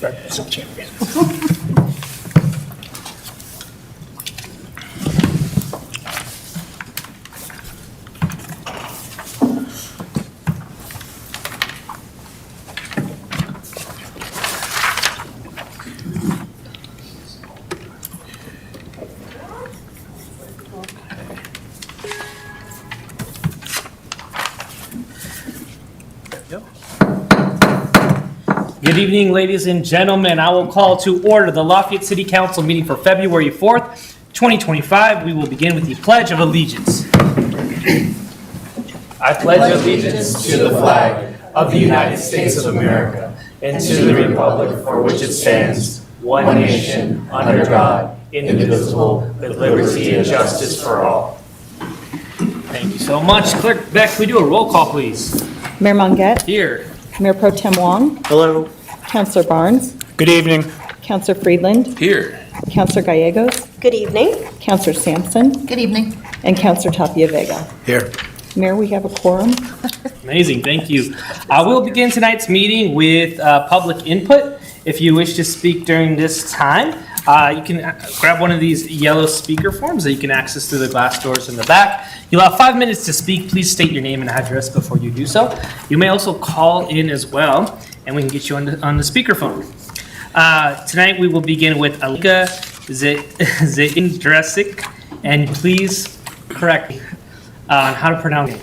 Breakfast of Champions. Good evening, ladies and gentlemen. I will call to order the Lafayette City Council meeting for February 4th, 2025. We will begin with the Pledge of Allegiance. I pledge allegiance to the flag of the United States of America and to the republic for which it stands, one nation, under God, indivisible, with liberty and justice for all. Thank you so much. Clerk Beck, can we do a roll call, please? Mayor Monget, Here. Mayor Pro Tem Wong, Hello. Councilor Barnes, Good evening. Councilor Friedland, Here. Councilor Gallegos, Good evening. Councilor Sampson, Good evening. and Councilor Tapia Vega. Here. Mayor, we have a quorum. Amazing, thank you. We'll begin tonight's meeting with public input. If you wish to speak during this time, you can grab one of these yellow speaker forms that you can access through the glass doors in the back. You'll have 5 minutes to speak. Please state your name and address before you do so. You may also call in as well, and we can get you on the speakerphone. Tonight, we will begin with Alika Zaindrasic, and please correct me on how to pronounce it.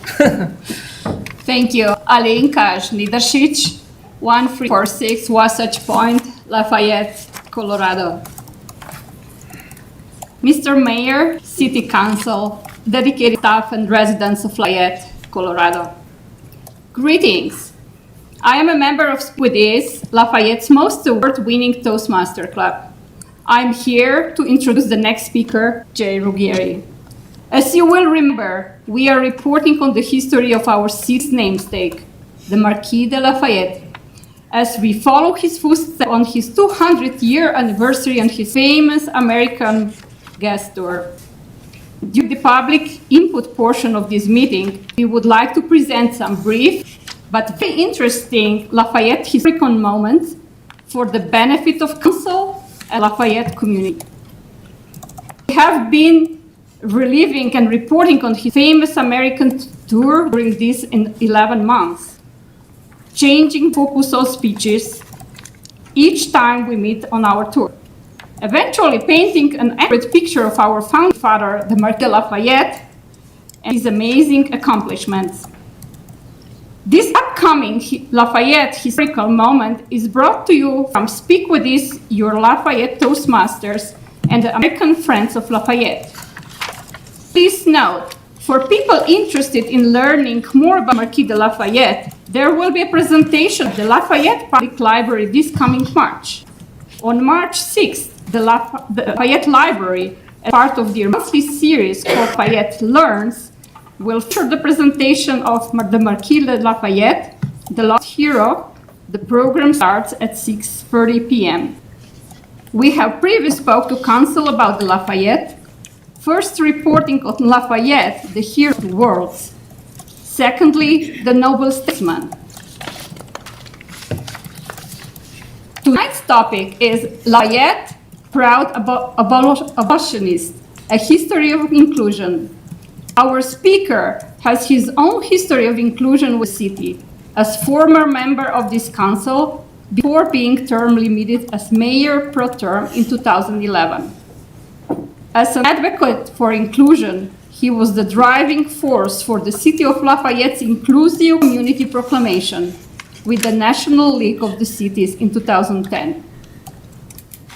Thank you. Alinka Niederschich, 1346 Wasatch Point, Lafayette, Colorado. Mr. Mayor, City Council, dedicated staff and residents of Lafayette, Colorado. Greetings. I am a member of Squiddies, Lafayette's most award-winning Toastmaster Club. I'm here to introduce the next speaker, Jay Ruggieri. As you will remember, we are reporting on the history of our city's namesake, the Marquis de Lafayette, as we follow his footsteps on his 200th-year anniversary and his famous American guest tour. During the public input portion of this meeting, we would like to present some brief but very interesting Lafayette historical moments for the benefit of council and Lafayette community. We have been reliving and reporting on his famous American tour during these 11 months, changing focus of speeches each time we meet on our tour, eventually painting an accurate picture of our founding father, the Marquis de Lafayette, and his amazing accomplishments. This upcoming Lafayette historical moment is brought to you from Speak With This, your Lafayette Toastmasters and the American Friends of Lafayette. Please note, for people interested in learning more about Marquis de Lafayette, there will be a presentation at the Lafayette Public Library this coming March. On March 6th, the Lafayette Library, as part of their monthly series called Lafayette Learns, will feature the presentation of the Marquis de Lafayette, the Lost Hero. The program starts at 6:30 p.m. We have previously spoke to Council about the Lafayette, first reporting on Lafayette, the hero of the world. Secondly, the noble statesman. Tonight's topic is Lafayette, proud abolitionist, a history of inclusion. Our speaker has his own history of inclusion with the city, as former member of this council before being term limited as mayor pro tem in 2011. As an advocate for inclusion, he was the driving force for the City of Lafayette's Inclusive Community Proclamation with the National League of the Cities in 2010.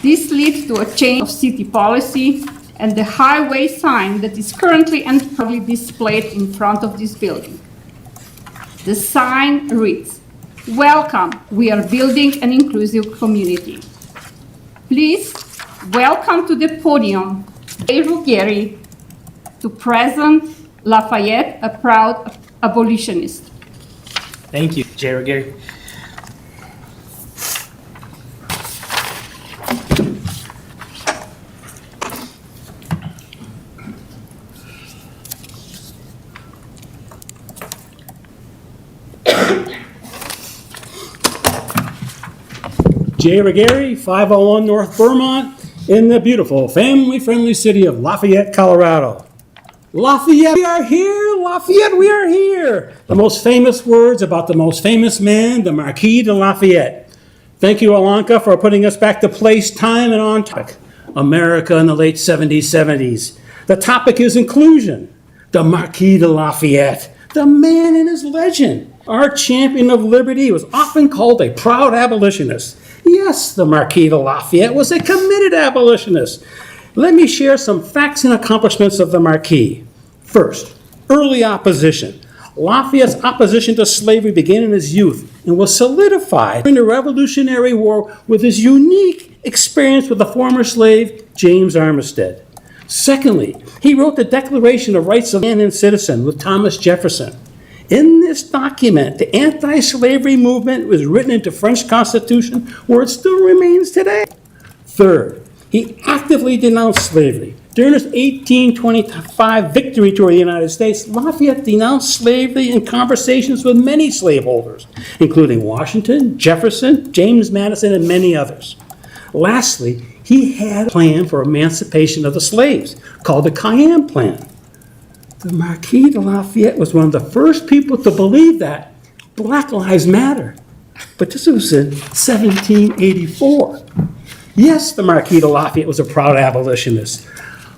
This led to a change of city policy and the highway sign that is currently and proudly displayed in front of this building. The sign reads, "Welcome, we are building an inclusive community." Please welcome to the podium Jay Ruggieri to present Lafayette, a proud abolitionist. Thank you, Jay Ruggieri. Jay Regari, 501 North Vermont, in the beautiful, family-friendly city of Lafayette, Colorado. Lafayette, we are here! Lafayette, we are here! The most famous words about the most famous man, the Marquis de Lafayette. Thank you, Alanka, for putting us back to place, time, and on topic. America in the late 70s. The topic is inclusion. The Marquis de Lafayette, the man and his legend. Our champion of liberty was often called a proud abolitionist. Yes, the Marquis de Lafayette was a committed abolitionist. Let me share some facts and accomplishments of the Marquis. First, early opposition. Lafayette's opposition to slavery began in his youth and was solidified during the Revolutionary War with his unique experience with the former slave, James Armistead. Secondly, he wrote the Declaration of Rights of Man and Citizen with Thomas Jefferson. In this document, the anti-slavery movement was written into French Constitution, where it still remains today. Third, he actively denounced slavery. During his 1825 victory tour of the United States, Lafayette denounced slavery in conversations with many slaveholders, including Washington, Jefferson, James Madison, and many others. Lastly, he had a plan for emancipation of the slaves, called the Cheyenne Plan. The Marquis de Lafayette was one of the first people to believe that Black Lives Matter. But this was in 1784. Yes, the Marquis de Lafayette was a proud abolitionist.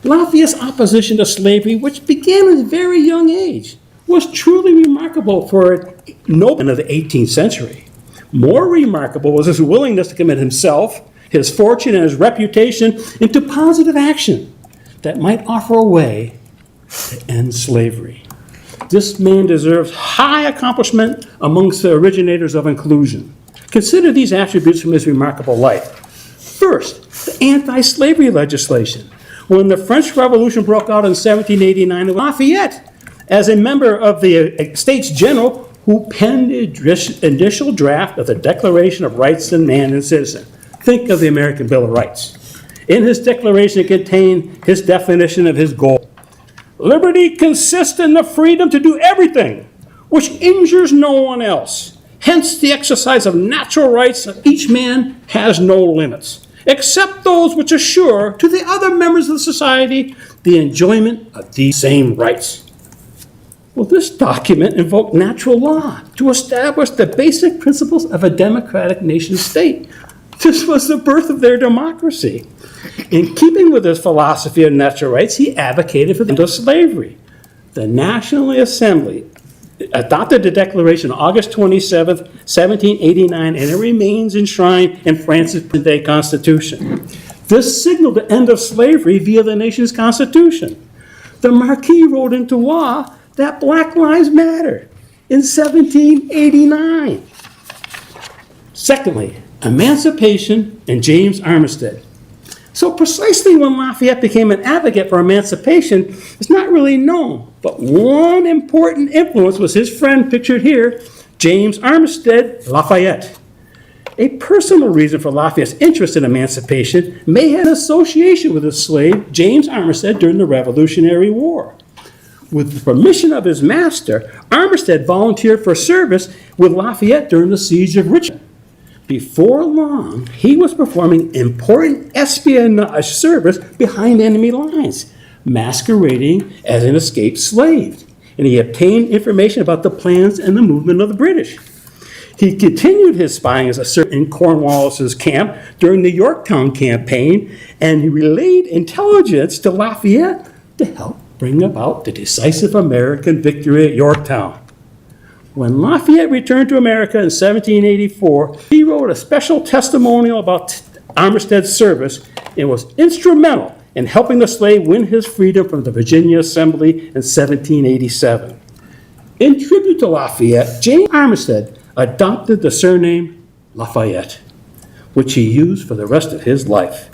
Lafayette's opposition to slavery, which began at a very young age, was truly remarkable for a nobleman of the 18th century. More remarkable was his willingness to commit himself, his fortune, and his reputation into positive action that might offer a way to end slavery. This man deserves high accomplishment amongst the originators of inclusion. Consider these attributes from his remarkable life. First, the anti-slavery legislation. When the French Revolution broke out in 1789, Lafayette, as a member of the States General, who penned the initial draft of the Declaration of Rights of Man and Citizen. Think of the American Bill of Rights. In his declaration, it contained his definition of his goal. Liberty consists in the freedom to do everything which injures no one else. Hence, the exercise of natural rights of each man has no limits, except those which assure to the other members of the society the enjoyment of these same rights. Well, this document invoked natural law to establish the basic principles of a democratic nation state. This was the birth of their democracy. In keeping with his philosophy of natural rights, he advocated for the end of slavery. The National Assembly adopted the Declaration on August 27, 1789, and it remains enshrined in France's present-day Constitution. This signaled the end of slavery via the nation's Constitution. The Marquis wrote into law that Black Lives Matter in 1789. Secondly, emancipation and James Armistead. So precisely when Lafayette became an advocate for emancipation is not really known, but one important influence was his friend pictured here, James Armistead Lafayette. A personal reason for Lafayette's interest in emancipation may have an association with his slave, James Armistead, during the Revolutionary War. With the permission of his master, Armistead volunteered for service with Lafayette during the siege of Richmond. Before long, he was performing important espionage service behind enemy lines, masquerading as an escaped slave, and he obtained information about the plans and the movement of the British. He continued his spying as a servant in Cornwallis's camp during the Yorktown campaign, and he relayed intelligence to Lafayette to help bring about the decisive American victory at Yorktown. When Lafayette returned to America in 1784, he wrote a special testimonial about Armistead's service and was instrumental in helping the slave win his freedom from the Virginia Assembly in 1787. In tribute to Lafayette, James Armistead adopted the surname Lafayette, which he used for the rest of his life.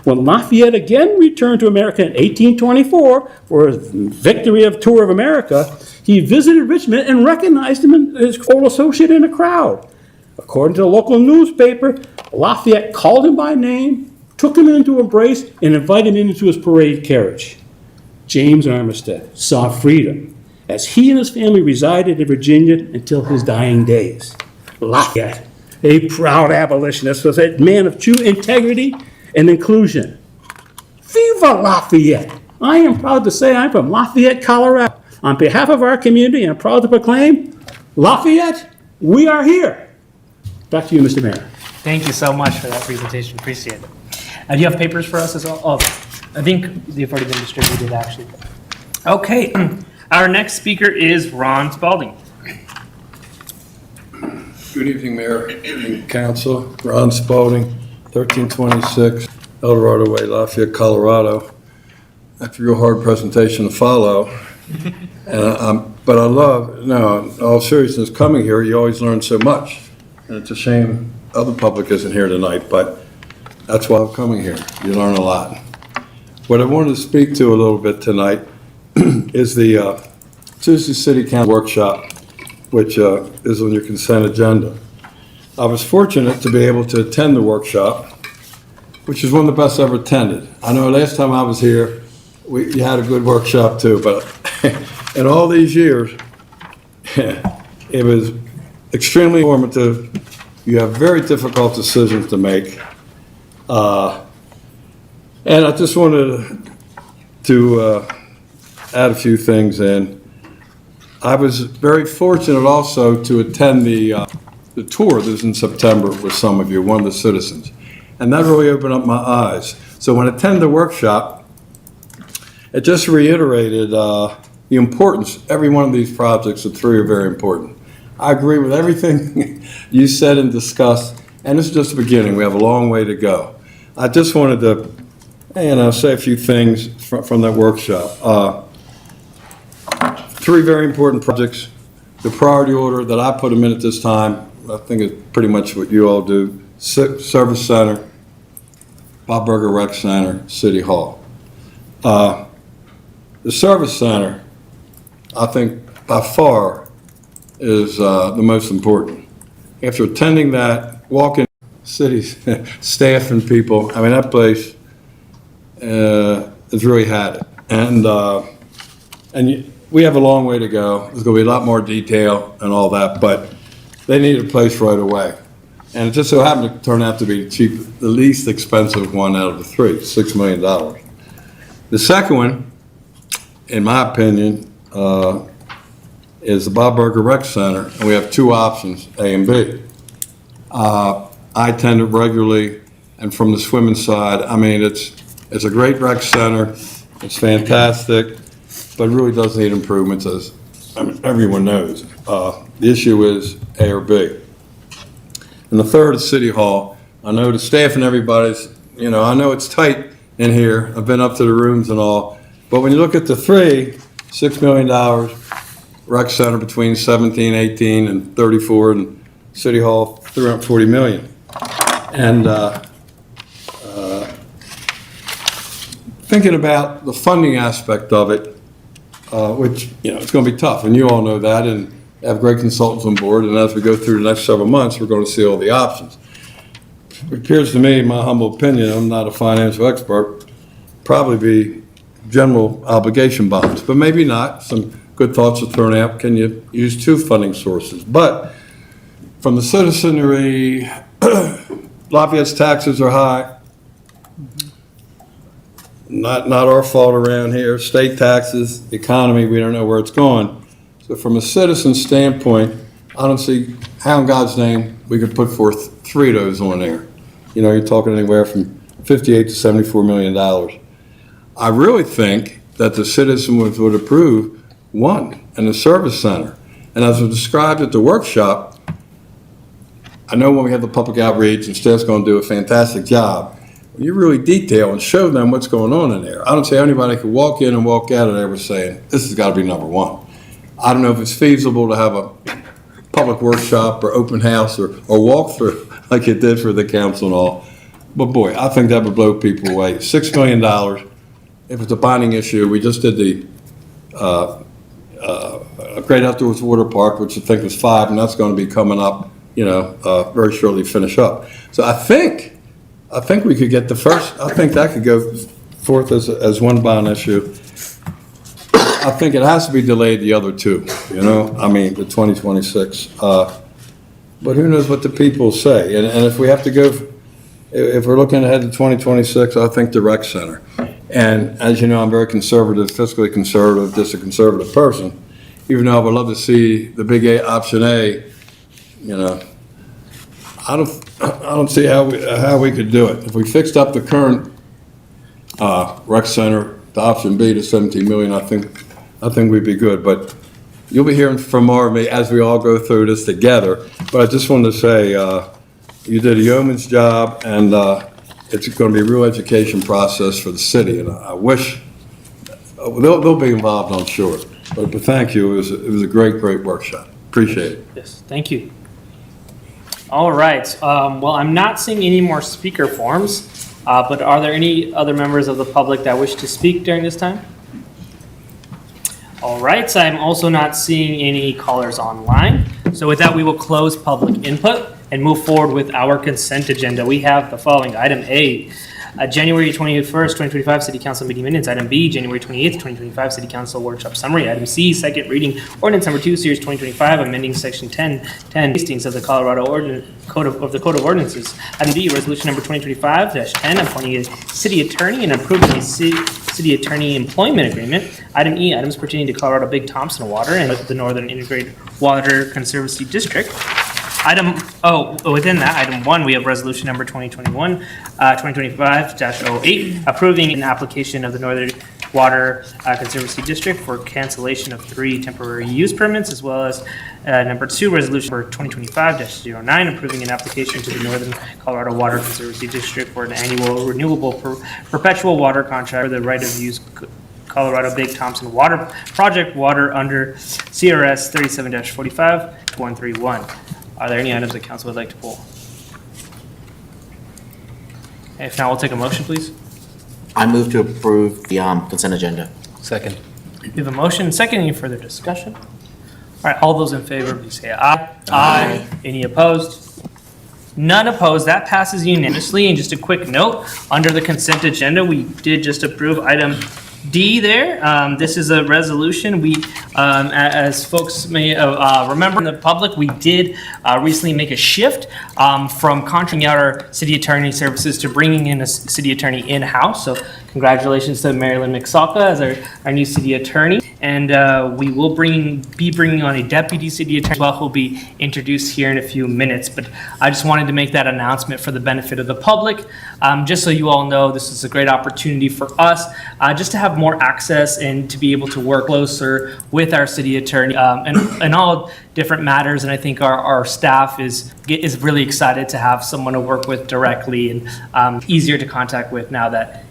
When Lafayette again returned to America in 1824 for his victory of Tour of America, he visited Richmond and recognized him as his old associate in a crowd. According to the local newspaper, Lafayette called him by name, took him into embrace, and invited him into his parade carriage. James Armistead saw freedom as he and his family resided in Virginia until his dying days. Lafayette a proud abolitionist, was a man of true integrity and inclusion. Viva Lafayette! I am proud to say I'm from Lafayette, Colorado. On behalf of our community, I'm proud to proclaim, Lafayette, we are here. Back to you, Mr. Mayor. Thank you so much for that presentation. Appreciate it. Do you have papers for us as well? Oh, I think they've already been distributed, actually. Okay, our next speaker is Ron Spalding. Good evening, Mayor and Council. Ron Spalding, 1326 El Dorado Way, Lafayette, Colorado. That's a real hard presentation to follow. But I love, no, in all seriousness, coming here, you always learn so much. And it's a shame other public isn't here tonight, but that's why I'm coming here. You learn a lot. What I wanted to speak to a little bit tonight is the Tuesday City Council workshop, which is on your consent agenda. I was fortunate to be able to attend the workshop, which is one of the best I ever attended. I know last time I was here, you had a good workshop too, but in all these years, it was extremely informative. You have very difficult decisions to make. And I just wanted to add a few things in. I was very fortunate also to attend the tour that was in September with some of you, one of the citizens. And that really opened up my eyes. So when I attended the workshop, it just reiterated the importance. Every one of these projects, the three are very important. I agree with everything you said and discussed, and this is just the beginning. We have a long way to go. I just wanted to, say a few things from that workshop. Three very important projects. The priority order that I put them in at this time, I think it's pretty much what you all do. Service Center, Bob Burger Rec Center, City Hall. The Service Center, I think by far is the most important. After attending that, walking city staff and people, I mean, that place has really had it. And we have a long way to go. There's going to be a lot more detail and all that, but they need a place right away. And it just so happened to turn out to be the least expensive one out of the three, $6 million. The second one, in my opinion, is the Bob Burger Rec Center, and we have two options, A and B. I attend it regularly, and from the swimming side, I mean, it's a great rec center, it's fantastic, but it really does need improvements, as everyone knows. The issue is A or B. And the third is City Hall. I know the staff and everybody's, I know it's tight in here. I've been up to the rooms and all. But when you look at the three, $6 million, rec center between 17, 18, and 34, and City Hall, $340 million. And thinking about the funding aspect of it, which, it's going to be tough, and you all know that, and have great consultants on board, and as we go through the next several months, we're going to see all the options. It appears to me, in my humble opinion, I'm not a financial expert, probably be general obligation bonds, but maybe not. Some good thoughts are thrown out. Can you use two funding sources? But from the citizenry, Lafayette's taxes are high. Not our fault around here. State taxes, economy, we don't know where it's going. So from a citizen standpoint, I don't see how in God's name we could put forth three of those on there. You're talking anywhere from $58 to $74 million. I really think that the citizens would approve one, and the Service Center. And as was described at the workshop, I know when we have the public outreach and staff's going to do a fantastic job, you really detail and show them what's going on in there. I don't see anybody could walk in and walk out of there saying, this has got to be number one. I don't know if it's feasible to have a public workshop or open house or walkthrough like it did for the council and all. But boy, I think that would blow people away. $6 million, if it's a bonding issue, we just did the Great Outdoors Water Park, which I think was 5, and that's going to be coming up, very shortly finish up. So I think we could get the first, I think that could go forth as one bond issue. I think it has to be delayed the other two, the 2026. but who knows what the people say? And if we have to go, if we're looking ahead to 2026, I think the rec center. And as you know, I'm very conservative, fiscally conservative, just a conservative person. Even though I would love to see the big A, option A, you know, I don't see how we could do it. If we fixed up the current rec center, the option B to 17 million, I think we'd be good. But you'll be hearing from more of me as we all go through this together. But I just wanted to say, you did a yeoman's job, and it's going to be a real education process for the city. And I wish they'll be involved, I'm sure. But thank you. It was a great workshop. Appreciate it. Yes, thank you. All right. Well, I'm not seeing any more speaker forms, but are there any other members of the public that wish to speak during this time? All right. I'm also not seeing any callers online. So with that, we will close public input and move forward with our consent agenda. We have the following. Item A, January 21st, 2025 City Council meeting minutes. Item B, January 28th, 2025 City Council workshop summary. Item C, second reading ordinance number 2, series 2025, amending section 10 listings of the Colorado Code of Ordinances. Item D, resolution number 2025-10, appointing a city attorney and approving a city attorney employment agreement. Item E, items pertaining to Colorado Big Thompson Water and the Northern Integrated Water Conservancy District. Within that, item 1, we have resolution number 2025-08, approving an application of the Northern Water Conservancy District for cancellation of 3 temporary use permits, as well as number 2, resolution for 2025-09, approving an application to the Northern Colorado Water Conservancy District for an annual renewable perpetual water contract for the right of use Colorado Big Thompson Water Project water under CRS 37-45-131. Are there any items that council would like to pull? If not, we'll take a motion, please. I move to approve the consent agenda. Second. We have a motion, second, any further discussion? All right, all those in favor, please say aye. Aye. Any opposed? None opposed, that passes unanimously. And just a quick note, under the consent agenda, we did just approve item D there. This is a resolution. We, as folks may remember in the public, we did recently make a shift from contracting out our city attorney services to bringing in a city attorney in-house. So congratulations to Marilyn McSalka as our new city attorney. And we will be bringing on a deputy city attorney as well, who will be introduced here in a few minutes. But I just wanted to make that announcement for the benefit of the public. Just so you all know, this is a great opportunity for us just to have more access and to be able to work closer with our city attorney and all different matters. And I think our staff is really excited to have someone to work with directly and easier to contact with now that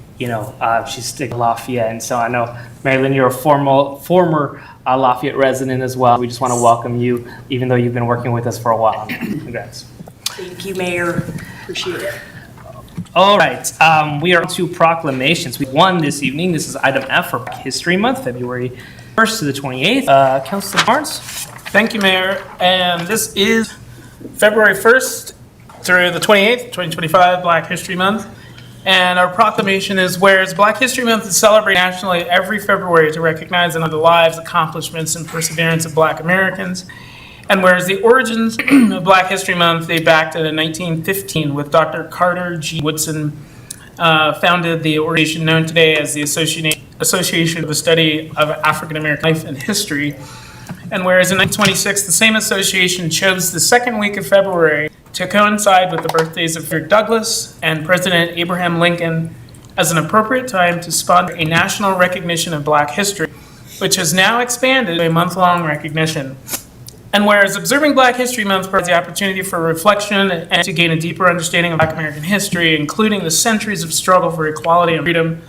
she's sticking Lafayette. And so I know, Marilyn, you're a former Lafayette resident as well. We just want to welcome you, even though you've been working with us for a while. Congrats. Thank you, Mayor. Appreciate it. All right, we are on to proclamations. We won this evening. This is item F for History Month, February 1st to the 28th. Councilor Barnes? Thank you, Mayor. And this is February 1st through the 28th, 2025, Black History Month. And our proclamation is, whereas Black History Month is celebrated nationally every February to recognize and honor the lives, accomplishments, and perseverance of Black Americans. And whereas the origins of Black History Month date back to 1915 with Dr. Carter G. Woodson founded the organization known today as the Association for the Study of African American Life and History. And whereas in 1926, the same association chose the second week of February to coincide with the birthdays of Frederick Douglass and President Abraham Lincoln as an appropriate time to sponsor a national recognition of Black history, which has now expanded to a month-long recognition. And whereas observing Black History Month provides the opportunity for reflection and to gain a deeper understanding of Black American history, including the centuries of struggle for equality and freedom,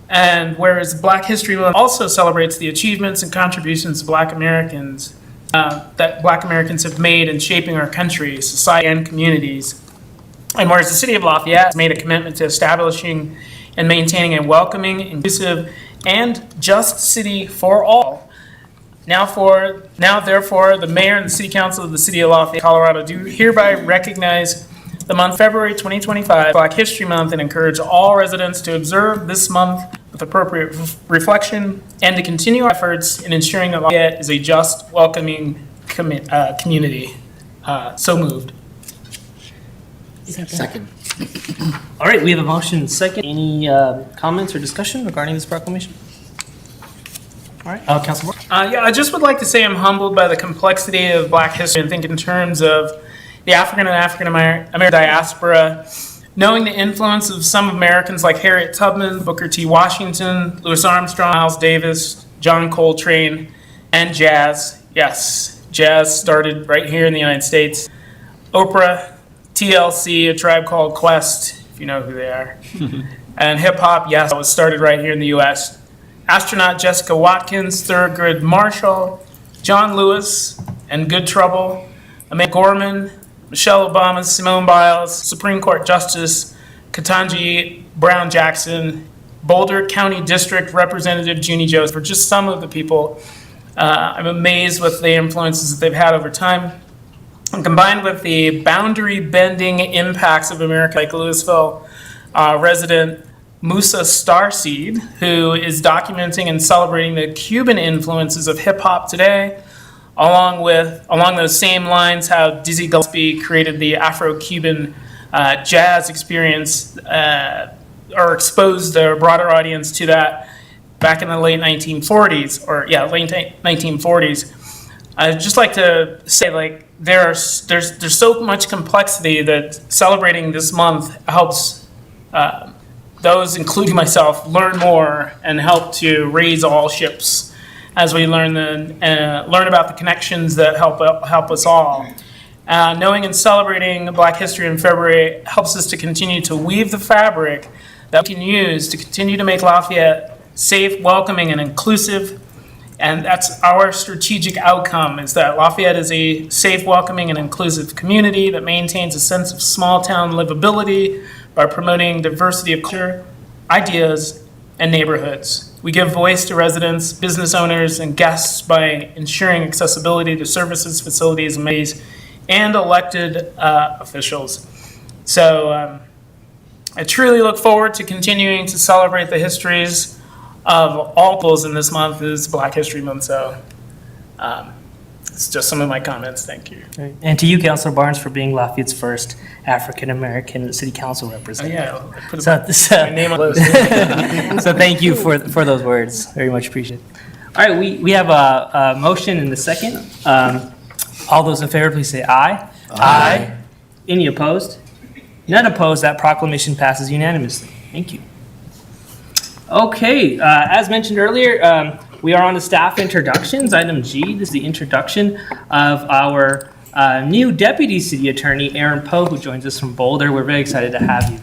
and whereas Black History Month also celebrates the achievements and contributions of Black Americans that Black Americans have made in shaping our country, society, and communities. And whereas the City of Lafayette has made a commitment to establishing and maintaining a welcoming, inclusive, and just city for all. Now, therefore, the Mayor and the City Council of the City of Lafayette, Colorado, do hereby recognize the month February 2025, Black History Month, and encourage all residents to observe this month with appropriate reflection and to continue our efforts in ensuring that Lafayette is a just, welcoming community. So moved. Second. All right, we have a motion and second. Any comments or discussion regarding this proclamation? All right, Council Moore. Yeah, I just would like to say I'm humbled by the complexity of Black history and think in terms of the African and African-American diaspora, knowing the influence of some Americans like Harriet Tubman, Booker T. Washington, Louis Armstrong, Miles Davis, John Coltrane, and jazz. Yes, jazz started right here in the United States. Oprah, TLC, A Tribe Called Quest, if you know who they are. And hip-hop, yes, it was started right here in the U.S. Astronaut Jessica Watkins, Thurgood Marshall, John Lewis, and Good Trouble, Amanda Gorman, Michelle Obama, Simone Biles, Supreme Court Justice Ketanji Brown Jackson, Boulder County District Representative Junie Joseph are just some of the people. I'm amazed with the influences that they've had over time. And combined with the boundary-bending impacts of America, like Louisville resident Musa Starseed, who is documenting and celebrating the Cuban influences of hip-hop today, along those same lines, how Dizzy Gillespie created the Afro-Cuban jazz experience, or exposed a broader audience to that back in the late 1940s, late 1940s. I'd just like to say, like, there's so much complexity that celebrating this month helps those, including myself, learn more and help to raise all ships as we learn about the connections that help us all. Knowing and celebrating Black history in February helps us to continue to weave the fabric that we can use to continue to make Lafayette safe, welcoming, and inclusive. And that's our strategic outcome, is that Lafayette is a safe, welcoming, and inclusive community that maintains a sense of small-town livability by promoting diversity of culture, ideas, and neighborhoods. We give voice to residents, business owners, and guests by ensuring accessibility to services, facilities, amenities, and elected officials. So I truly look forward to continuing to celebrate the histories of all peoples in this month. Is Black History Month, so it's just some of my comments. Thank you. And to you, Councilor Barnes, for being Lafayette's first African-American city council representative. I put So, my name on the list. so thank you for those words. Very much appreciated. All right, we have a motion and a second. All those in favor, please say aye. Aye. Any opposed? None opposed. That proclamation passes unanimously. Thank you. Okay, as mentioned earlier, we are on to staff introductions. Item G, this is the introduction of our new Deputy City Attorney, Erin Poe, who joins us from Boulder. We're very excited to have you.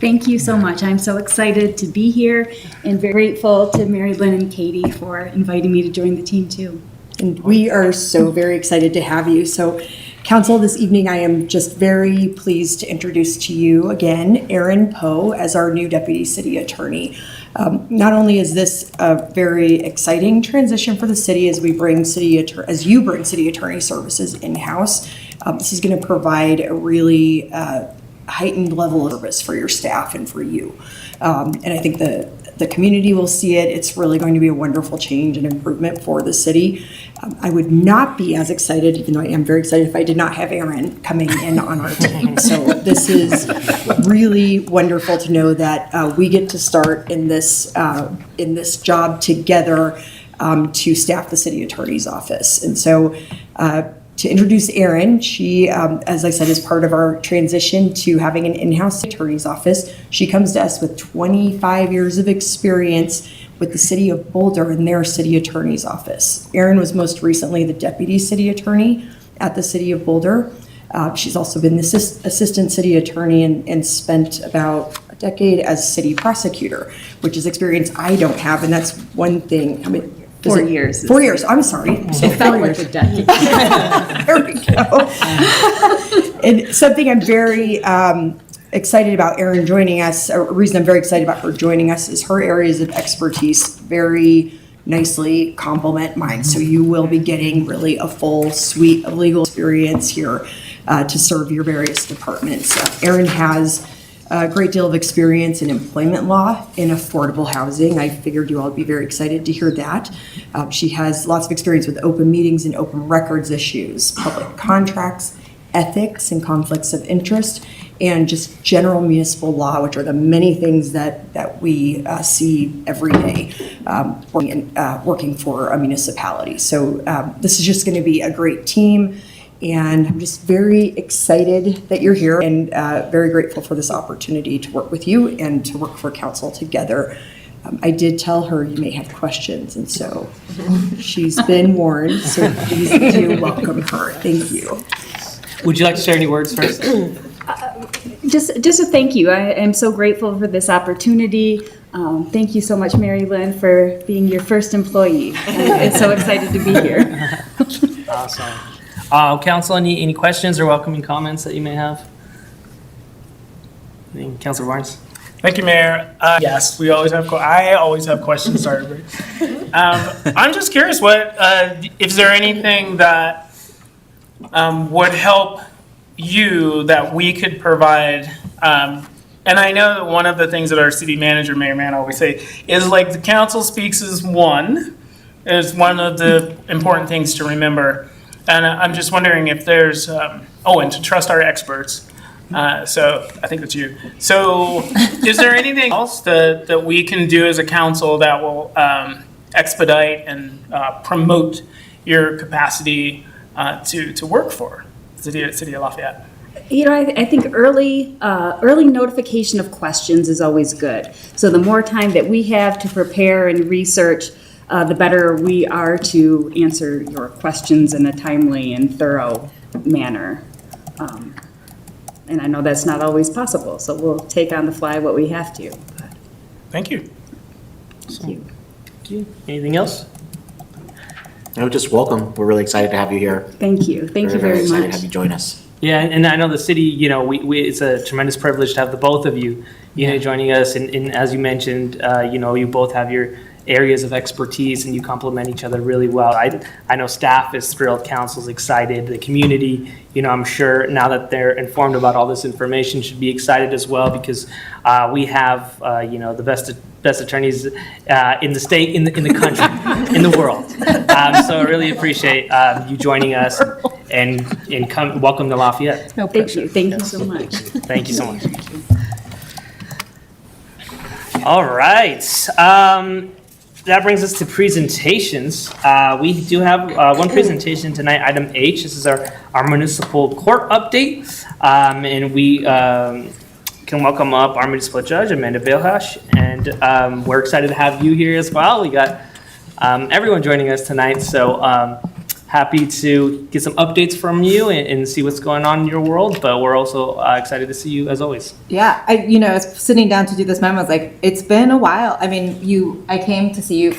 Thank you so much. I'm so excited to be here and very grateful to Mary Lynn and Katie for inviting me to join the team too. And we are so very excited to have you. So, Council, this evening I am just very pleased to introduce to you again Erin Poe as our new Deputy City Attorney. Not only is this a very exciting transition for the city as you bring city attorney services in-house, this is going to provide a really heightened level of service for your staff and for you. And I think the community will see it. It's really going to be a wonderful change and improvement for the city. I would not be as excited, even though I am very excited, if I did not have Erin coming in on our team. So this is really wonderful to know that we get to start in this job together to staff the city attorney's office. And so to introduce Erin, she, as I said, is part of our transition to having an in-house attorney's office. She comes to us with 25 years of experience with the city of Boulder and their city attorney's office. Erin was most recently the deputy city attorney at the city of Boulder. She's also been the assistant city attorney and spent about a decade as city prosecutor, which is experience I don't have, and that's one thing. I mean, 4 years. 4 years, I'm sorry. So 4 years. Like a decade. There we go. And something I'm very excited about Erin joining us, a reason I'm very excited about her joining us is her areas of expertise very nicely complement mine. So you will be getting really a full suite of legal experience here to serve your various departments. Erin has a great deal of experience in employment law and affordable housing. I figured you all would be very excited to hear that. She has lots of experience with open meetings and open records issues, public contracts, ethics and conflicts of interest, and just general municipal law, which are the many things that we see every day working for a municipality. So this is just going to be a great team, and I'm just very excited that you're here and very grateful for this opportunity to work with you and to work for council together. I did tell her you may have questions, and so she's been warned, so please do welcome her. Thank you. Would you like to share any words first? Just a thank you. I am so grateful for this opportunity. Thank you so much, Mary Lynn, for being your first employee. I'm so excited to be here. Awesome. Council, any questions or welcoming comments that you may have? Councilor Barnes? Thank you, Mayor. Yes, I always have questions. Sorry. I'm just curious, is there anything that would help you that we could provide? And I know that one of the things that our city manager, Mayor Mann, always say is like the council speaks is one of the important things to remember. And I'm just wondering if there's, and to trust our experts. So I think that's you. So is there anything else that we can do as a council that will expedite and promote your capacity to work for the City of Lafayette? I think early notification of questions is always good. So the more time that we have to prepare and research, the better we are to answer your questions in a timely and thorough manner. And I know that's not always possible, so we'll take on the fly what we have to. Thank you. Thank you. Anything else? No, just welcome. We're really excited to have you here. Thank you. Thank you very excited much. to have you join us. Yeah, and I know the city, it's a tremendous privilege to have the both of you, joining us. And as you mentioned, you both have your areas of expertise and you complement each other really well. I know staff is thrilled, council's excited, the community, I'm sure now that they're informed about all this information should be excited as well, because we have, the best attorneys in the state, in the country, in the world. So I really appreciate you joining us and welcome to Lafayette. Thank you. Thank you so much. Thank you so much. All right. That brings us to presentations. We do have one presentation tonight, item H. This is our municipal court update. And we can welcome up our municipal judge, Amanda Balehash. And we're excited to have you here as well. We got everyone joining us tonight. So happy to get some updates from you and see what's going on in your world. But we're also excited to see you as always. Yeah, I was sitting down to do this memo. I was like, it's been a while. I mean, I came to see you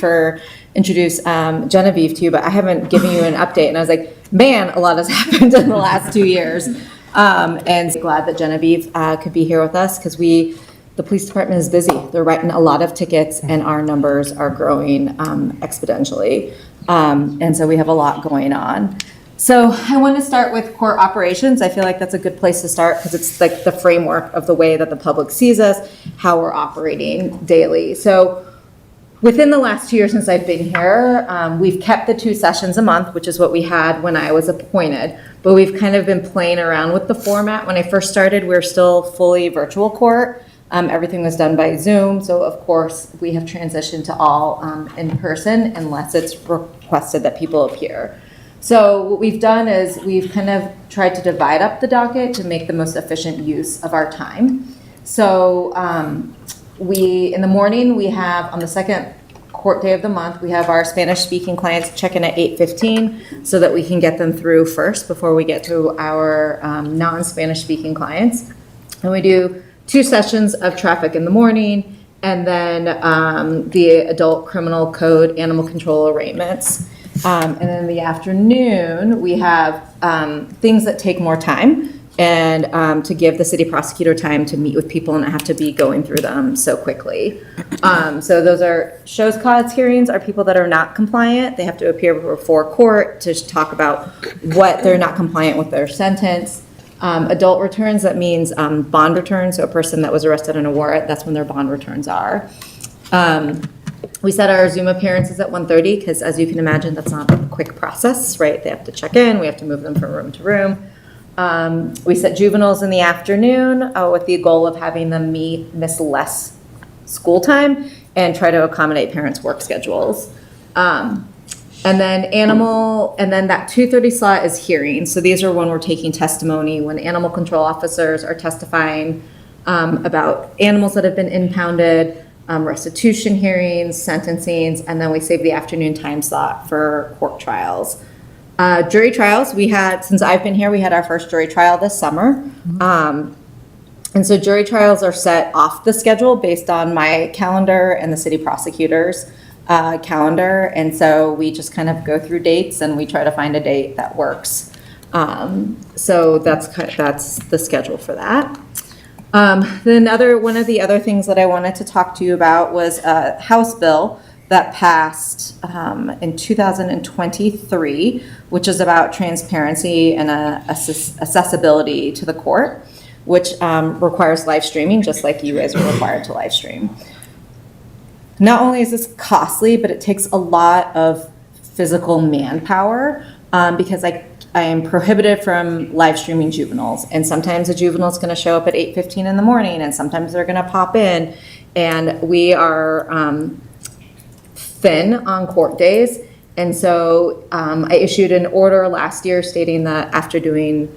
introduce Genevieve to you, but I haven't given you an update. And I was like, man, a lot has happened in the last 2 years. And glad that Genevieve could be here with us because the police department is busy. They're writing a lot of tickets and our numbers are growing exponentially. And so we have a lot going on. So I want to start with court operations. I feel like that's a good place to start because it's like the framework of the way that the public sees us, how we're operating daily. So within the last 2 years since I've been here, we've kept the 2 sessions a month, which is what we had when I was appointed, but we've kind of been playing around with the format. When I first started, we were still fully virtual court. Everything was done by Zoom, so of course we have transitioned to all in person unless it's requested that people appear. So what we've done is we've kind of tried to divide up the docket to make the most efficient use of our time. So in the morning we have, on the second court day of the month, we have our Spanish-speaking clients check in at 8:15 so that we can get them through first before we get to our non-Spanish-speaking clients. And we do 2 sessions of traffic in the morning, and then the adult criminal code animal control arraignments. And then in the afternoon, we have things that take more time and to give the city prosecutor time to meet with people and not have to be going through them so quickly. So those are shows cause hearings are people that are not compliant. They have to appear before court to talk about what they're not compliant with their sentence. Adult returns, that means bond returns, so a person that was arrested on a warrant, that's when their bond returns are. We set our Zoom appearances at 1:30 because, as you can imagine, that's not a quick process, right? They have to check in, we have to move them from room to room. We set juveniles in the afternoon with the goal of having them miss less school time and try to accommodate parents' work schedules. And then that 2:30 slot is hearings. So these are when we're taking testimony, when animal control officers are testifying about animals that have been impounded, restitution hearings, sentencings, and then we save the afternoon time slot for court trials. Jury trials, since I've been here, we had our first jury trial this summer. And so jury trials are set off the schedule based on my calendar and the city prosecutor's calendar. And so we just kind of go through dates and we try to find a date that works. So that's the schedule for that. Then one of the other things that I wanted to talk to you about was a House bill that passed in 2023, which is about transparency and accessibility to the court, which requires live streaming, just like you guys are required to live stream. Not only is this costly, but it takes a lot of physical manpower because I am prohibited from live streaming juveniles. And sometimes a juvenile is going to show up at 8:15 in the morning, and sometimes they're going to pop in. And we are thin on court days. And so I issued an order last year stating that after doing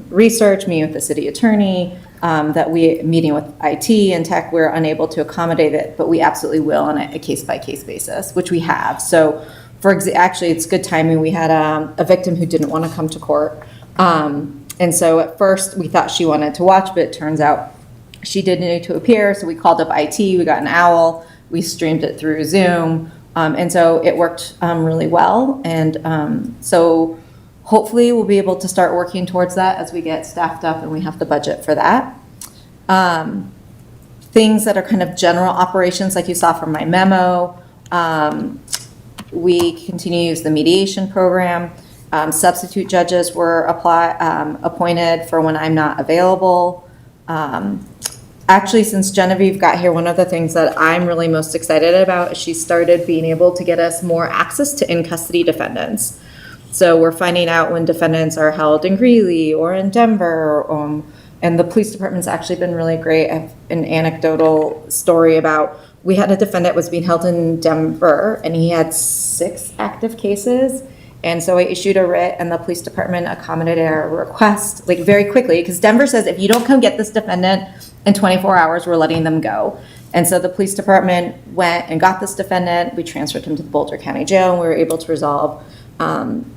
research, meeting with the city attorney, meeting with IT and tech, we're unable to accommodate it, but we absolutely will on a case-by-case basis, which we have. So actually, it's good timing. We had a victim who didn't want to come to court. And so at first we thought she wanted to watch, but it turns out she did need to appear. So we called up IT, we got an owl, we streamed it through Zoom. And so it worked really well. And so hopefully we'll be able to start working towards that as we get staffed up and we have the budget for that. Things that are kind of general operations, like you saw from my memo. We continue to use the mediation program. Substitute judges were appointed for when I'm not available. Actually, since Genevieve got here, one of the things that I'm really most excited about is she started being able to get us more access to in-custody defendants. So we're finding out when defendants are held in Greeley or in Denver, and the police department's actually been really great. I have an anecdotal story about, we had a defendant was being held in Denver and he had 6 active cases. And so I issued a writ and the police department accommodated our request like very quickly, because Denver says if you don't come get this defendant in 24 hours, we're letting them go. And so the police department went and got this defendant. We transferred him to the Boulder County Jail and we were able to resolve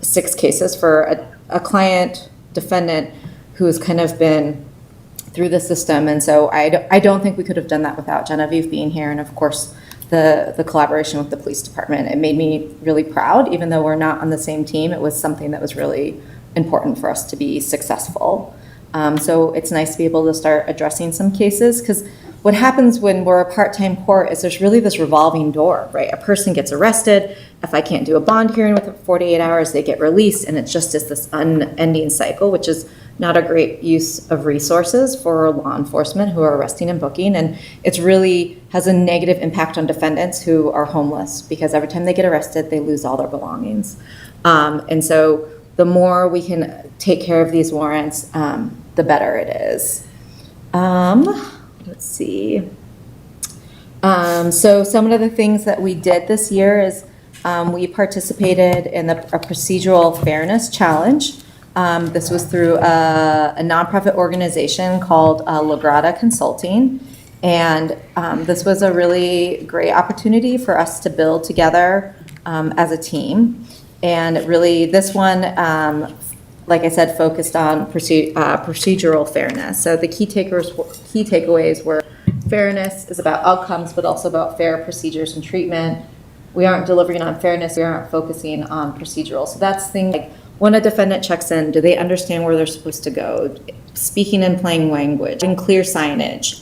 6 cases for a client defendant who has kind of been through the system. And so I don't think we could have done that without Genevieve being here. And of course, the collaboration with the police department. It made me really proud, even though we're not on the same team. It was something that was really important for us to be successful. So it's nice to be able to start addressing some cases, because what happens when we're a part-time court is there's really this revolving door, right? A person gets arrested. If I can't do a bond hearing within 48 hours, they get released, and it just is this unending cycle, which is not a great use of resources for law enforcement who are arresting and booking. And it's really has a negative impact on defendants who are homeless, because every time they get arrested, they lose all their belongings. And so the more we can take care of these warrants, the better it is. Let's see. So some of the things that we did this year is we participated in a procedural fairness challenge. This was through a nonprofit organization called Lagrada Consulting. And this was a really great opportunity for us to build together as a team. And really, this one, like I said, focused on procedural fairness. So the key takeaways were fairness is about outcomes, but also about fair procedures and treatment. We aren't delivering on fairness, we aren't focusing on procedural. So that's things like, when a defendant checks in, do they understand where they're supposed to go? Speaking in plain language and clear signage,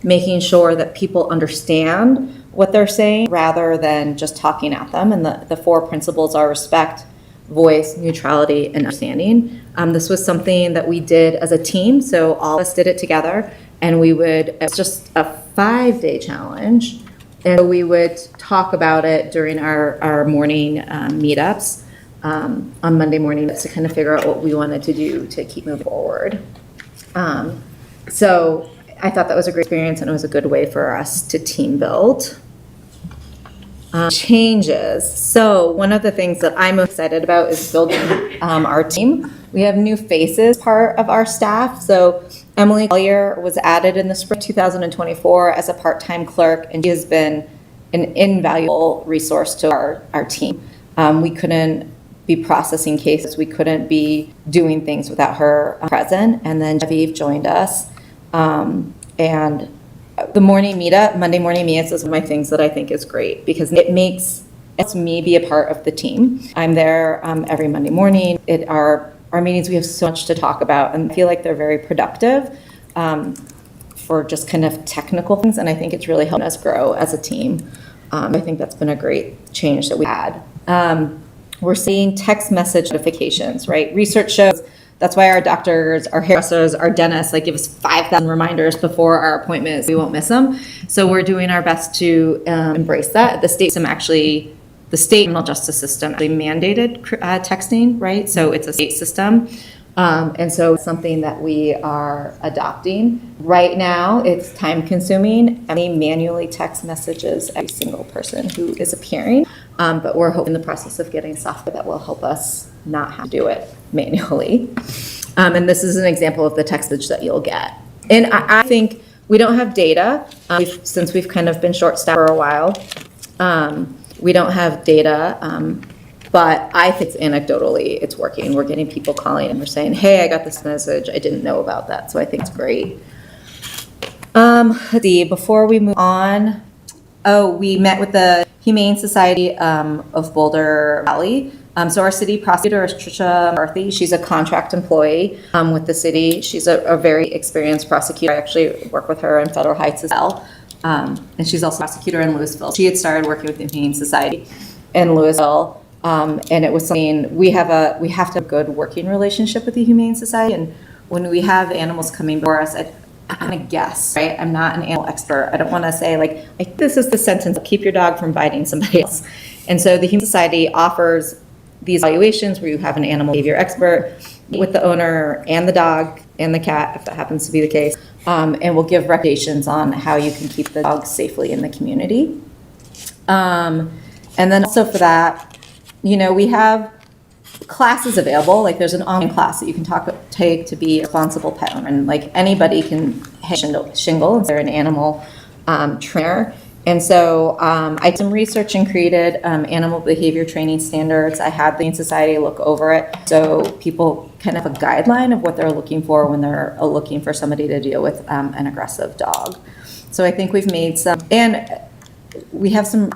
making sure that people understand what they're saying rather than just talking at them. And the 4 principles are respect, voice, neutrality, and understanding. This was something that we did as a team, so all of us did it together, and it's just a 5-day challenge. And so we would talk about it during our morning meetups on Monday mornings to kind of figure out what we wanted to do to keep moving forward. So I thought that was a great experience, and it was a good way for us to team build. Changes. So one of the things that I'm excited about is building our team. We have new faces part of our staff. So Emily Collier was added in the spring 2024 as a part-time clerk, and she has been an invaluable resource to our team. We couldn't be processing cases. We couldn't be doing things without her present. And then Genevieve joined us. And the morning meetup, Monday morning meetups, is one of my things that I think is great because it lets me be a part of the team. I'm there every Monday morning. Our meetings, we have so much to talk about, and I feel like they're very productive for just kind of technical things, and I think it's really helped us grow as a team. I think that's been a great change that we had. We're seeing text message notifications, right? Research shows that's why our doctors, our hairdressers, our dentists give us 5,000 reminders before our appointments. We won't miss them. So we're doing our best to embrace that. The state criminal justice system actually mandated texting, right? So it's a state system. And so it's something that we are adopting. Right now, it's time consuming. We manually text messages every single person who is appearing. But we're hoping the process of getting software that will help us not have to do it manually. And this is an example of the textage that you'll get. And I think we don't have data since we've kind of been short-staffed for a while. We don't have data, but I think anecdotally it's working. We're getting people calling and we're saying, hey, I got this message. I didn't know about that. So I think it's great. Let's see, before we move on, we met with the Humane Society of Boulder Valley. So our city prosecutor is Trisha Murphy. She's a contract employee with the city. She's a very experienced prosecutor. I actually work with her in Federal Heights as well. And she's also a prosecutor in Louisville. She had started working with the Humane Society in Louisville. And it was something, we have to have a good working relationship with the Humane Society. And when we have animals coming before us, I'm gonna guess, right? I'm not an animal expert. I don't want to say this is the sentence, keep your dog from biting somebody else. And so the Humane Society offers these evaluations where you have an animal behavior expert with the owner and the dog and the cat, if that happens to be the case, and will give recommendations on how you can keep the dog safely in the community. And then also for that, we have classes available. There's an online class that you can take to be a responsible pet owner, and anybody can have shingle if they're an animal trainer. And so I did some research and created animal behavior training standards. I had the Humane Society look over it so people kind of have a guideline of what they're looking for when they're looking for somebody to deal with an aggressive dog. So I think we've made some, and we have some,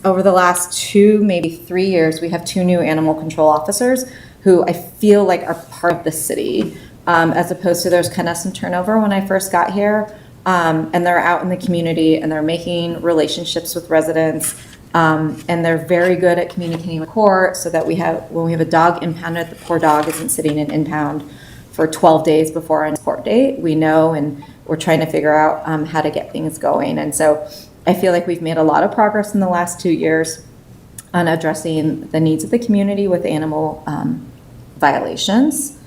over the last 2, maybe 3 years, we have 2 new animal control officers who I feel are part of the city, as opposed to there's kind of some turnover when I first got here. And they're out in the community and they're making relationships with residents. And they're very good at communicating with court so that when we have a dog impounded, the poor dog isn't sitting in impound for 12 days before our court date. We know, and we're trying to figure out how to get things going. And so I feel like we've made a lot of progress in the last 2 years on addressing the needs of the community with animal violations.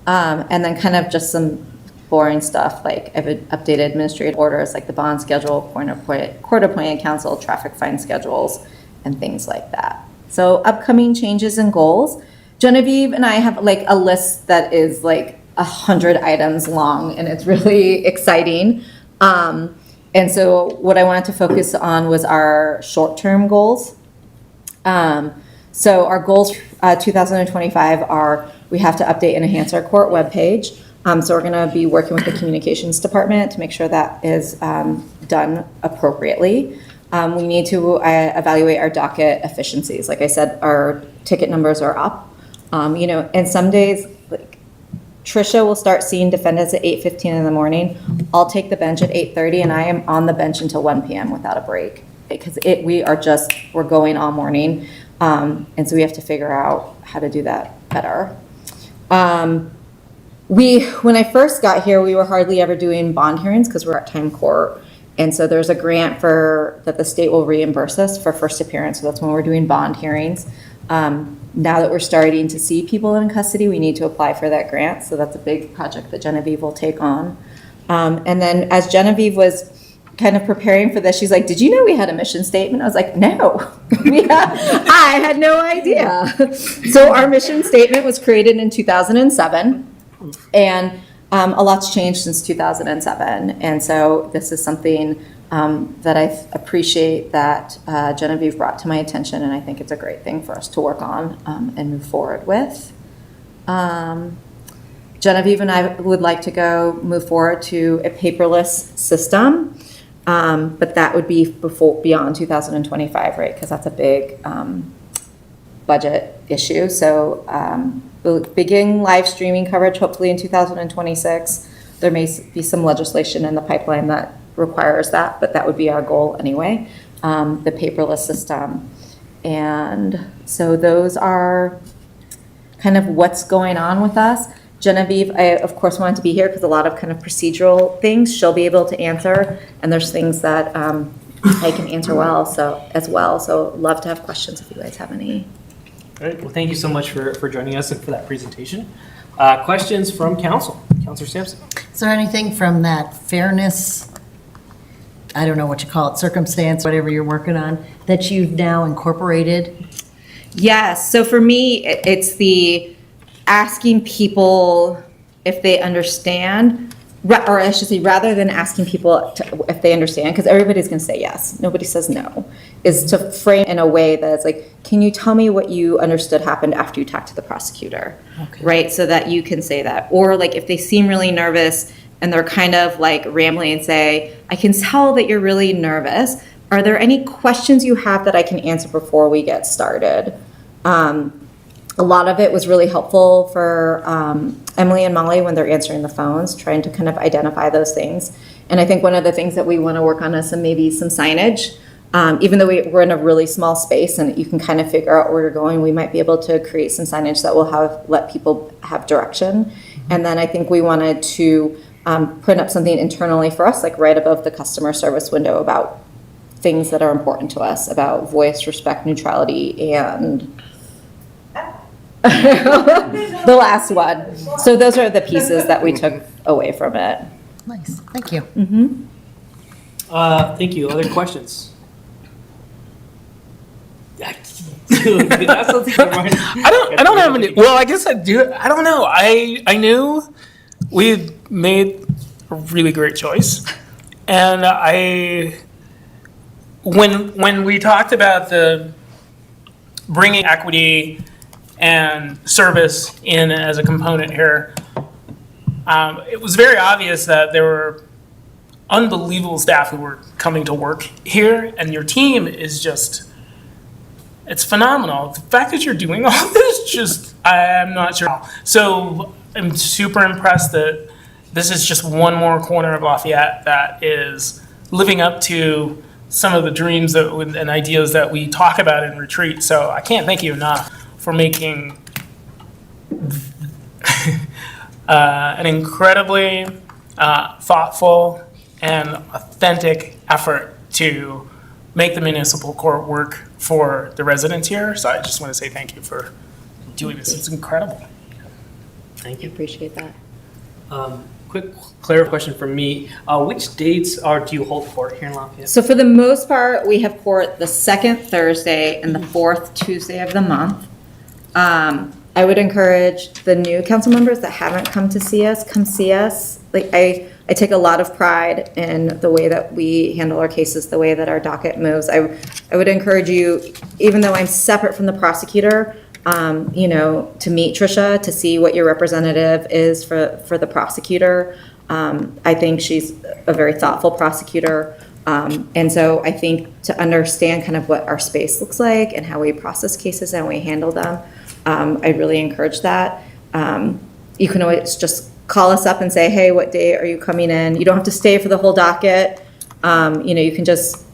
And then kind of just some boring stuff, I've updated administrative orders like the bond schedule, court-appointed counsel, traffic fine schedules, and things like that. So upcoming changes and goals. Genevieve and I have a list that is 100 items long, and it's really exciting. And so what I wanted to focus on was our short-term goals. So our goals 2025 are we have to update and enhance our court webpage. So we're going to be working with the communications department to make sure that is done appropriately. We need to evaluate our docket efficiencies. Like I said, our ticket numbers are up. And some days, Trisha will start seeing defendants at 8:15 in the morning. I'll take the bench at 8:30, and I am on the bench until 1 p.m. without a break because we're going all morning. And so we have to figure out how to do that better. When I first got here, we were hardly ever doing bond hearings because we're at time court. And so there's a grant that the state will reimburse us for first appearance. So that's when we're doing bond hearings. Now that we're starting to see people in custody, we need to apply for that grant. So that's a big project that Genevieve will take on. And then as Genevieve was kind of preparing for this, she's like, did you know we had a mission statement? I was like, no, I had no idea. So our mission statement was created in 2007, and a lot's changed since 2007. And so this is something that I appreciate that Genevieve brought to my attention, and I think it's a great thing for us to work on and move forward with. Genevieve and I would like to move forward to a paperless system, but that would be beyond 2025, right? Because that's a big budget issue. So we'll begin live streaming coverage hopefully in 2026. There may be some legislation in the pipeline that requires that, but that would be our goal anyway, the paperless system. And so those are kind of what's going on with us. Genevieve, I of course wanted to be here because a lot of kind of procedural things she'll be able to answer, and there's things that I can answer as well. So love to have questions if you guys have any. All right. Well, thank you so much for joining us and for that presentation. Questions from council? Councilor Sampson. Is there anything from that fairness, I don't know what you call it, circumstance, whatever you're working on, that you've now incorporated? Yes. So for me, it's the asking people if they understand, or I should say, rather than asking people if they understand, because everybody's going to say yes, nobody says no, is to frame in a way that it's like, can you tell me what you understood happened after you talked to the prosecutor, right? So that you can say that. Or like if they seem really nervous and they're kind of like rambling and say, I can tell that you're really nervous. Are there any questions you have that I can answer before we get started? A lot of it was really helpful for Emily and Molly when they're answering the phones, trying to kind of identify those things. And I think one of the things that we want to work on is maybe some signage. Even though we're in a really small space and you can kind of figure out where you're going, we might be able to create some signage that will let people have direction. And then I think we wanted to print up something internally for us, like right above the customer service window, about things that are important to us, about voice, respect, neutrality, and the last one. So those are the pieces that we took away from it. Nice, thank you. Thank you. Other questions? I don't have any. Well, I guess I do. I don't know. I knew we had made a really great choice, and when we talked about the bringing equity and service in as a component here, it was very obvious that there were unbelievable staff who were coming to work here, and your team is just, it's phenomenal. The fact that you're doing all this, I'm not sure. So I'm super impressed that this is just one more corner of Lafayette that is living up to some of the dreams and ideas that we talk about in retreat. So I can't thank you enough for making an incredibly thoughtful and authentic effort to make the municipal court work for the residents here. So I just want to say thank you for doing this. It's incredible. Thank you. Appreciate that. Quick clarifying question from me. Which dates do you hold court here in Lafayette? So for the most part, we have court the second Thursday and the fourth Tuesday of the month. I would encourage the new council members that haven't come to see us, come see us. Like I take a lot of pride in the way that we handle our cases, the way that our docket moves. I would encourage you, even though I'm separate from the prosecutor, to meet Tricia, to see what your representative is for the prosecutor. I think she's a very thoughtful prosecutor. And so I think to understand kind of what our space looks like and how we process cases and we handle them, I really encourage that. You can always just call us up and say, hey, what day are you coming in? You don't have to stay for the whole docket. You can just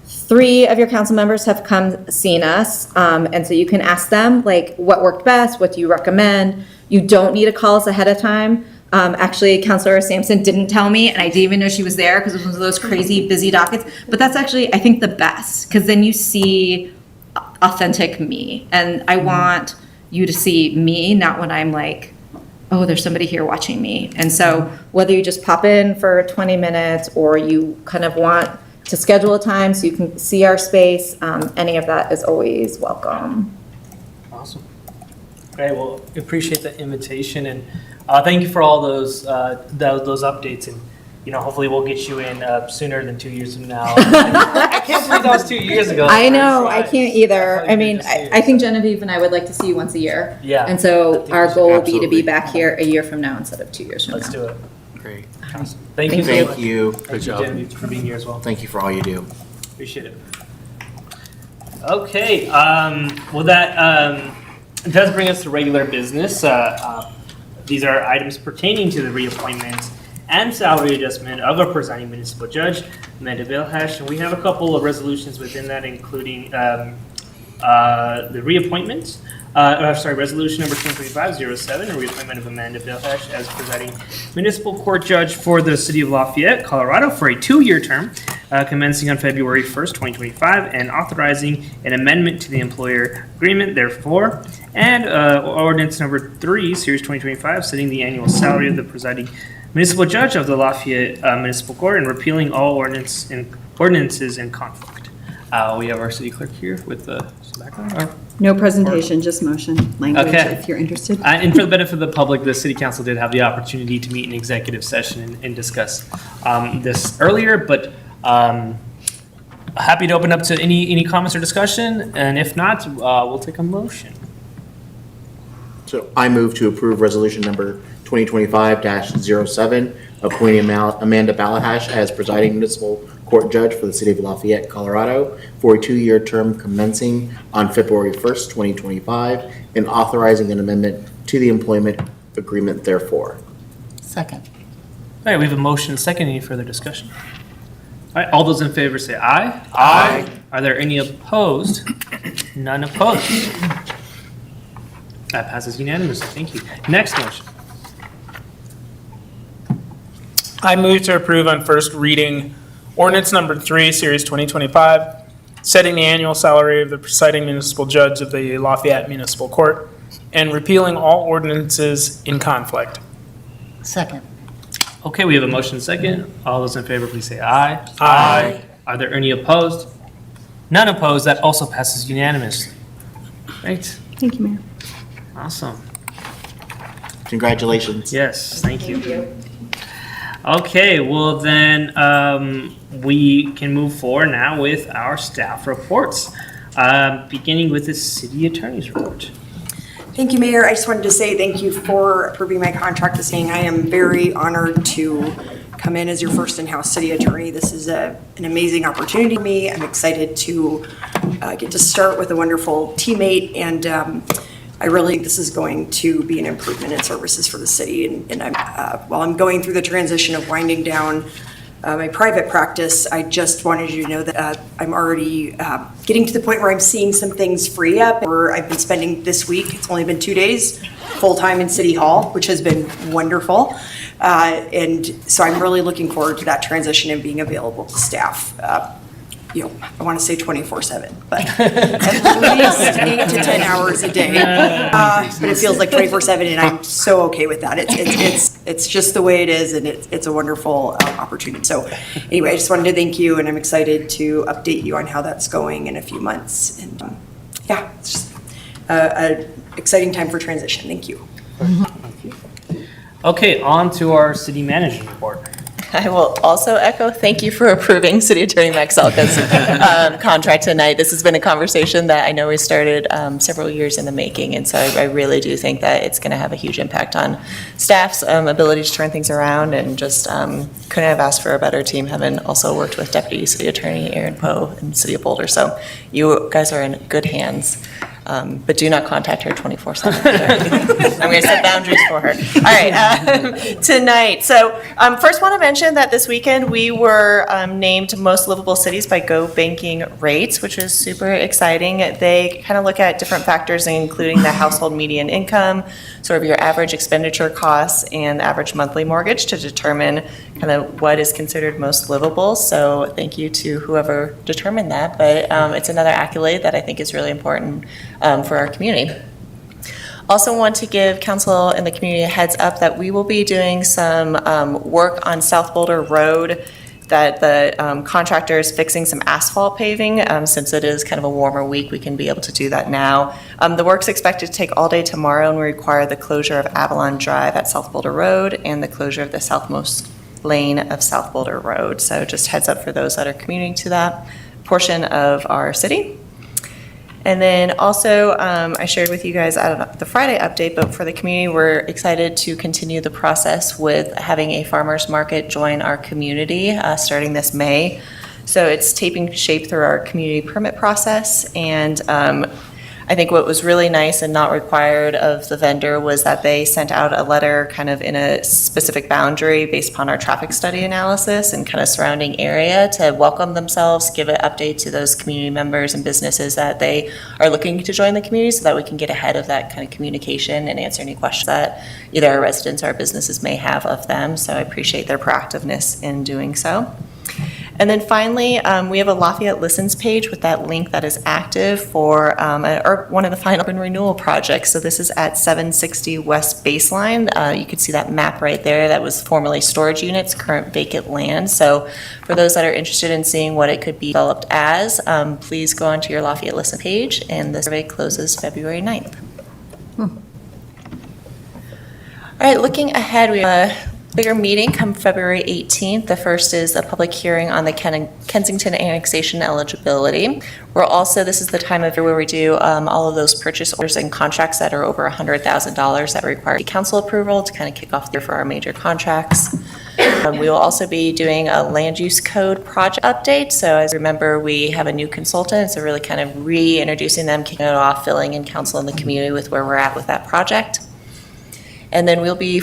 3 of your council members have come seen us, and so you can ask them, like, what worked best, what do you recommend? You don't need to call us ahead of time. Actually, Councilor Sampson didn't tell me, and I didn't even know she was there because it was one of those crazy busy dockets. But that's actually, I think, the best, because then you see authentic me, and I want you to see me, not when I'm like, oh, there's somebody here watching me. And so whether you just pop in for 20 minutes or you kind of want to schedule a time so you can see our space, any of that is always welcome. Awesome. Great. Well, appreciate the invitation, and thank you for all those updates. And hopefully we'll get you in sooner than 2 years from now. I can't believe that was 2 years ago. I know, I can't either. I mean, I think Genevieve and I would like to see you once a year. Yeah. And so our goal would be to Absolutely. be back here a year from now instead of 2 years from now. Let's do it. Great. Awesome. Thank you so Thank much. you. Thank you, Genevieve, for being here as well. Thank you for all you do. Appreciate it. Okay, well, that does bring us to regular business. These are items pertaining to the reappointment and salary adjustment of a presiding municipal judge, Amanda Bilhash, and we have a couple of resolutions within that, including the reappointment. Resolution number 2025-07, a reappointment of Amanda Bilhash as presiding municipal court judge for the city of Lafayette, Colorado, for a 2-year term commencing on February 1st, 2025, and authorizing an amendment to the employer agreement, therefore, and ordinance number 3, series 2025, setting the annual salary of the presiding municipal judge of the Lafayette Municipal Court and repealing all ordinances in conflict. We have our city clerk here with some background. No presentation, just motion language, Okay. if you're interested. And for the benefit of the public, the city council did have the opportunity to meet in executive session and discuss this earlier, but happy to open up to any comments or discussion, and if not, we'll take a motion. So I move to approve resolution number 2025-07, appointing Amanda Balahash as presiding municipal court judge for the city of Lafayette, Colorado, for a 2-year term commencing on February 1st, 2025, and authorizing an amendment to the employment agreement therefore. Second. All right, we have a motion and a second. Any further discussion? All right, all those in favor say aye. Aye. Are there any opposed? None opposed. That passes unanimously. Thank you. Next motion. I move to approve on first reading ordinance number 3, series 2025, setting the annual salary of the presiding municipal judge of the Lafayette Municipal Court and repealing all ordinances in conflict. Second. Okay, we have a motion and a second. All those in favor, please say aye. Aye. Are there any opposed? None opposed. That also passes unanimously. Great. Thank you, Mayor. Awesome. Congratulations. Yes, thank you. Okay, well then, we can move forward now with our staff reports, beginning with the city attorney's report. Thank you, Mayor. I just wanted to say thank you for approving my contract this evening. I am very honored to come in as your first in-house city attorney. This is an amazing opportunity for me. I'm excited to get to start with a wonderful teammate, and I really think this is going to be an improvement in services for the city. And I'm, while I'm going through the transition of winding down my private practice, I just wanted you to know that I'm already getting to the point where I'm seeing some things free up. Where I've been spending this week, it's only been 2 days, full-time in City Hall, which has been wonderful. And so I'm really looking forward to that transition and being available to staff. I want to say 24/7, but at least 8 to 10 hours a day. But it feels like 24/7, and I'm so okay with that. It's just the way it is, and it's a wonderful opportunity. So anyway, I just wanted to thank you, and I'm excited to update you on how that's going in a few months. And it's just an exciting time for transition. Thank you. Okay, on to our city manager's report. I will also echo, thank you for approving City Attorney Max Zelka's contract tonight. This has been a conversation that I know we started several years in the making, and so I really do think that it's going to have a huge impact on staff's ability to turn things around, and just couldn't have asked for a better team, having also worked with Deputy City Attorney Aaron Poe in the City of Boulder. So you guys are in good hands. But do not contact her 24/7. I'm going to set boundaries for her. All right, tonight. So first want to mention that this weekend we were named Most Livable Cities by Go Banking Rates, which is super exciting. They kind of look at different factors, including the household median income, sort of your average expenditure costs, and average monthly mortgage to determine kind of what is considered most livable. So thank you to whoever determined that. But it's another accolade that I think is really important for our community. Also want to give council and the community a heads up that we will be doing some work on South Boulder Road, that the contractor is fixing some asphalt paving. Since it is kind of a warmer week, we can be able to do that now. The work's expected to take all day tomorrow and require the closure of Avalon Drive at South Boulder Road and the closure of the southmost lane of South Boulder Road. So just heads up for those that are commuting to that portion of our city. And then also, I shared with you guys at the Friday update, but for the community, we're excited to continue the process with having a farmer's market join our community starting this May. So it's taking shape through our community permit process. And I think what was really nice and not required of the vendor was that they sent out a letter kind of in a specific boundary based upon our traffic study analysis and kind of surrounding area to welcome themselves, give an update to those community members and businesses that they are looking to join the community so that we can get ahead of that kind of communication and answer any questions that either our residents or our businesses may have of them. So I appreciate their proactiveness in doing so. And then finally, we have a Lafayette Listens page with that link that is active for one of the final urban renewal projects. So this is at 760 West Baseline. You can see that map right there. That was formerly storage units, current vacant land. So for those that are interested in seeing what it could be developed as, please go onto your Lafayette Listen page, and the survey closes February 9th. All right, looking ahead, we have a bigger meeting come February 18th. The first is a public hearing on the Kensington annexation eligibility. This is the time of year where we do all of those purchase orders and contracts that are over $100,000 that require council approval to kind of kick off the year for our major contracts. We will also be doing a land use code project update. So as you remember, we have a new consultant, so really kind of reintroducing them, kicking it off, filling in council and the community with where we're at with that project. And then we'll be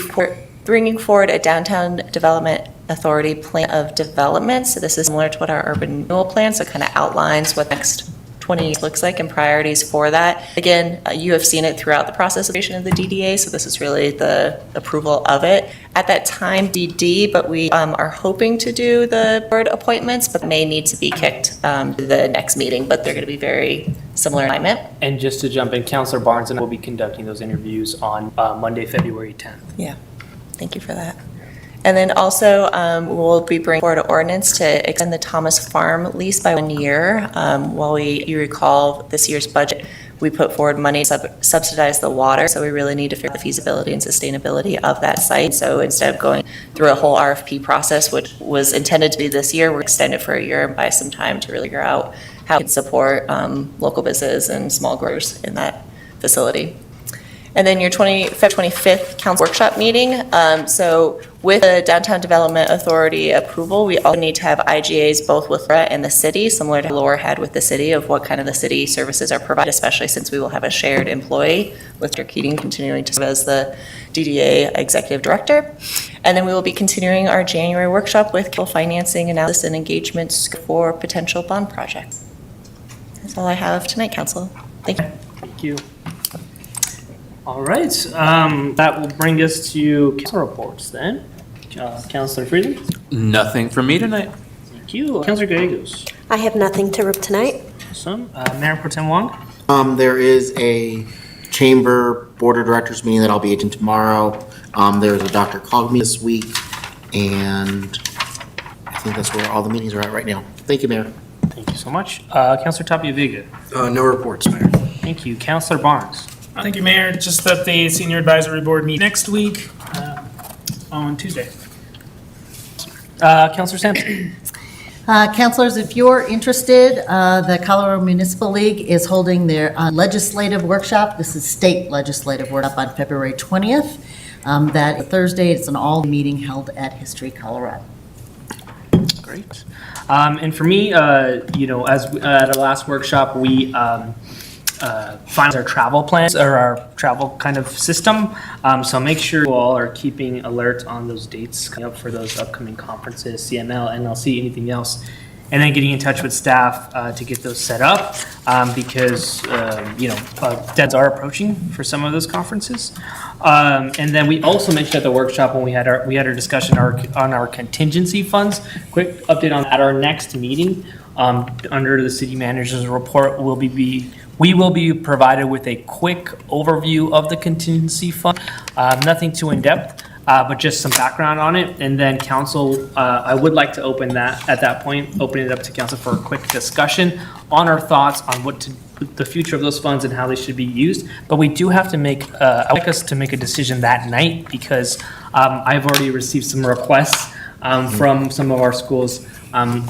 bringing forward a downtown development authority plan of development. So this is similar to what our urban renewal plan, so it kind of outlines what the next 20 years looks like and priorities for that. Again, you have seen it throughout the process of creation of the DDA, so this is really the approval of it. At that time, DD, but we are hoping to do the board appointments, but may need to be kicked to the next meeting, but they're going to be very similar in alignment. And just to jump in, Councilor Barnes and I will be conducting those interviews on Monday, February 10th. Yeah. Thank you for that. And then also, we'll be bringing forward an ordinance to extend the Thomas Farm lease by 1 year. You recall this year's budget, we put forward money to subsidize the water, so we really need to figure out the feasibility and sustainability of that site. So instead of going through a whole RFP process, which was intended to be this year, we're extended for a year and buy some time to really figure out how we can support local business and small growers in that facility. And then your February 25th council workshop meeting. So with the Downtown Development Authority approval, we also need to have IGAs both with Laura and the city, similar to Laura had with the city, of what kind of the city services are provided, especially since we will have a shared employee with Dirk Keating continuing to serve as the DDA Executive Director. And then we will be continuing our January workshop with financing analysis and engagements for potential bond projects. That's all I have tonight, Council. Thank you. Thank you. All right, that will bring us to council reports then. Councilor Freeland? Nothing from me tonight. Thank you. Councilor Gallegos? I have nothing to report tonight. Awesome. Mayor Pro Tem Wong? There is a chamber board of directors meeting that I'll be attending tomorrow. There's a Dr. Cog meeting this week, and I think that's where all the meetings are at right now. Thank you, Mayor. Thank you so much. Councilor Tapia Vega? No reports, Mayor. Thank you. Councilor Barnes? Thank you, Mayor. Just that the Senior Advisory Board meets next week on Tuesday. Councilor Sampson? Councilors, if you're interested, the Colorado Municipal League is holding their legislative workshop. This is state legislative workshop on February 20th. That Thursday, it's an all meeting held at History Colorado. Great. And for me, as at our last workshop, we finalize our travel plans or our travel kind of system. So make sure you all are keeping alert on those dates coming up for those upcoming conferences, CML, NLC, anything else. And then getting in touch with staff to get those set up because, deadlines are approaching for some of those conferences. And then we also mentioned at the workshop when we had our discussion on our contingency funds. Quick update on at our next meeting. Under the city manager's report, we will be provided with a quick overview of the contingency fund. Nothing too in-depth, but just some background on it. And then council, I would like to open it up to council for a quick discussion on our thoughts on the future of those funds and how they should be used. But we do have to I'd like us to make a decision that night because I've already received some requests from some of our schools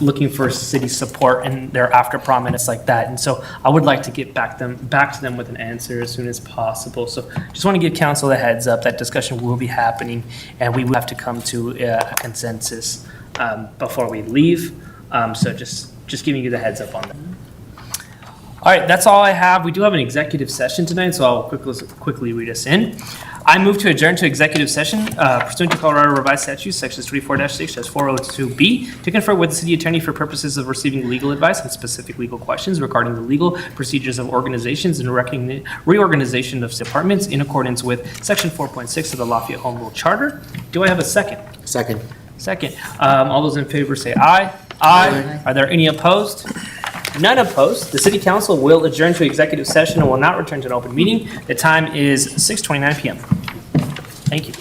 looking for city support and their after prom minutes like that. And so I would like to get back to them with an answer as soon as possible. So just want to give council a heads up that discussion will be happening and we will have to come to a consensus before we leave. So just giving you the heads up on that. All right, that's all I have. We do have an executive session tonight, so I'll quickly read us in. I move to adjourn to executive session pursuant to Colorado Revised Statutes, sections 34-6-402B, to confer with the city attorney for purposes of receiving legal advice on specific legal questions regarding the legal procedures of organizations and reorganization of departments in accordance with section 4.6 of the Lafayette Home Rule Charter. Do I have a second? Second. Second. All those in favor say aye. Aye. Are there any opposed? None opposed. The city council will adjourn to executive session and will not return to an open meeting. The time is 6:29 p.m. Thank you.